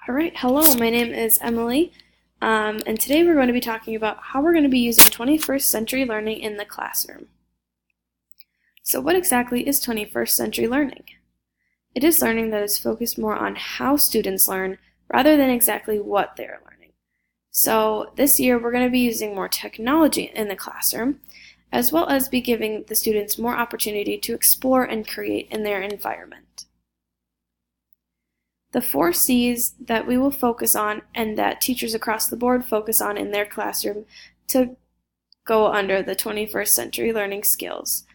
Alright, hello, my name is Emily, and today we're going to be talking about how we're going to be using 21st century learning in the classroom. So what exactly is 21st century learning? It is learning that is focused more on how students learn rather than exactly what they are learning. So this year we're going to be using more technology in the classroom, as well as be giving the students more opportunity to explore and create in their environment. The 4 C's that we will focus on and that teachers across the board focus on in their classroom to go under the 21st century learning skills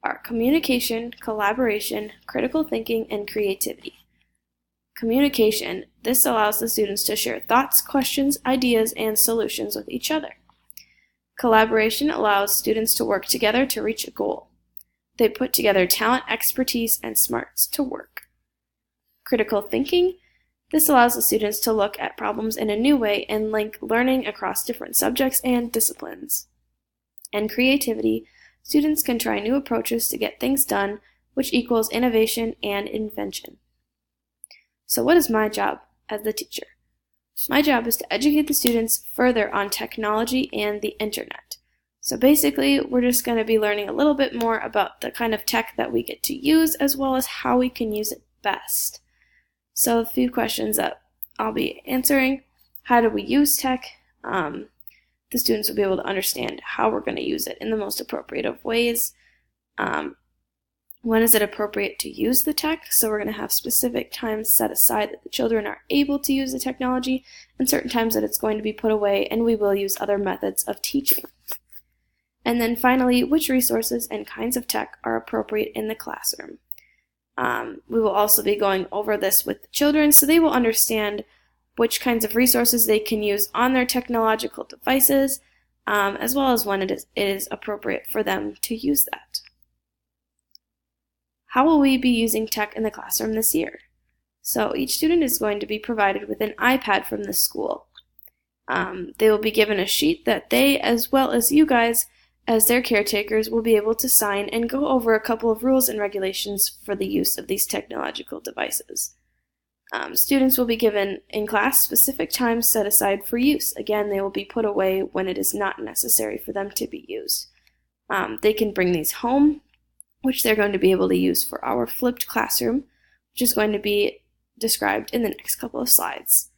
are communication, collaboration, critical thinking, and creativity. Communication. This allows the students to share thoughts, questions, ideas, and solutions with each other. Collaboration allows students to work together to reach a goal. They put together talent, expertise, and smarts to work. Critical thinking. This allows the students to look at problems in a new way and link learning across different subjects and disciplines. And creativity. Students can try new approaches to get things done, which equals innovation and invention. So what is my job as the teacher? My job is to educate the students further on technology and the internet. So basically, we're just going to be learning a little bit more about the kind of tech that we get to use, as well as how we can use it best. So a few questions that I'll be answering. How do we use tech? The students will be able to understand how we're going to use it in the most appropriate of ways. When is it appropriate to use the tech? So we're going to have specific times set aside that the children are able to use the technology, and certain times that it's going to be put away, and we will use other methods of teaching. And then finally, which resources and kinds of tech are appropriate in the classroom? We will also be going over this with the children so they will understand which kinds of resources they can use on their technological devices, as well as when it is appropriate for them to use that. How will we be using tech in the classroom this year? So each student is going to be provided with an iPad from the school. They will be given a sheet that they, as well as you guys, as their caretakers, will be able to sign and go over a couple of rules and regulations for the use of these technological devices. Students will be given in class specific times set aside for use. Again, they will be put away when it is not necessary for them to be used. They can bring these home, which they're going to be able to use for our flipped classroom, which is going to be described in the next couple of slides.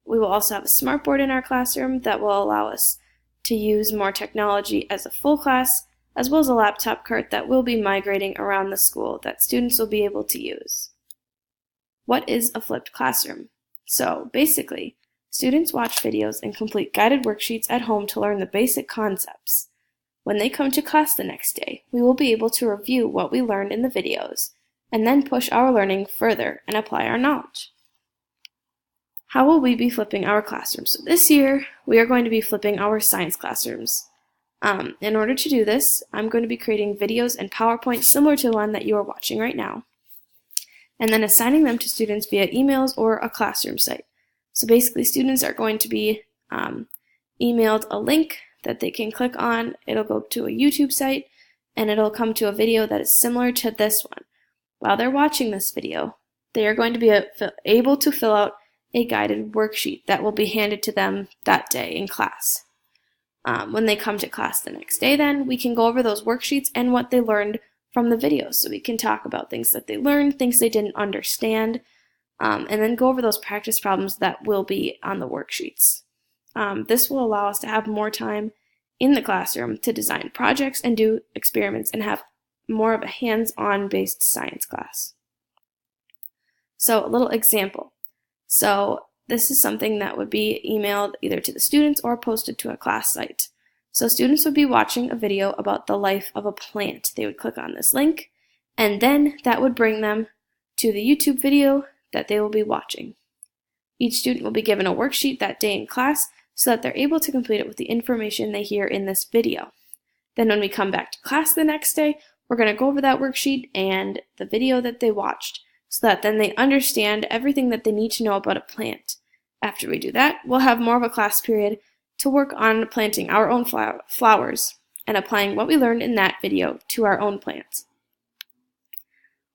We will also have a smartboard in our classroom that will allow us to use more technology as a full class, as well as a laptop cart that will be migrating around the school that students will be able to use. What is a flipped classroom? So basically, students watch videos and complete guided worksheets at home to learn the basic concepts. When they come to class the next day, we will be able to review what we learned in the videos, and then push our learning further and apply our knowledge. How will we be flipping our classrooms? So this year, we are going to be flipping our science classrooms. In order to do this, I'm going to be creating videos and PowerPoint similar to the one that you are watching right now, and then assigning them to students via emails or a classroom site. So basically, students are going to be emailed a link that they can click on. It'll go to a YouTube site, and it'll come to a video that is similar to this one. While they're watching this video, they are going to be able to fill out a guided worksheet that will be handed to them that day in class. When they come to class the next day, then we can go over those worksheets and what they learned from the videos. So we can talk about things that they learned, things they didn't understand, and then go over those practice problems that will be on the worksheets. This will allow us to have more time in the classroom to design projects and do experiments and have more of a hands-on based science class. So a little example. So this is something that would be emailed either to the students or posted to a class site. So students would be watching a video about the life of a plant. They would click on this link, and then that would bring them to the YouTube video that they will be watching. Each student will be given a worksheet that day in class so that they're able to complete it with the information they hear in this video. Then when we come back to class the next day, we're going to go over that worksheet and the video that they watched, so that then they understand everything that they need to know about a plant. After we do that, we'll have more of a class period to work on planting our own flowers and applying what we learned in that video to our own plants.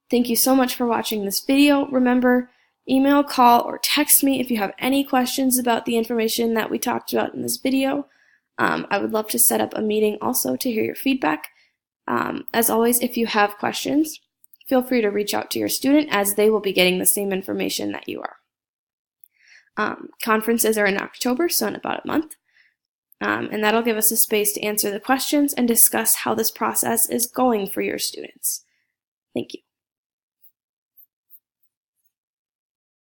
Thank you so much for watching this video. Remember, Email, call, or text me if you have any questions about the information that we talked about in this video. I would love to set up a meeting also to hear your feedback. As always, if you have questions, feel free to reach out to your student as they will be getting the same information that you are. Conferences are in October, so in about a month. And that'll give us a space to answer the questions and discuss how this process is going for your students. Thank you.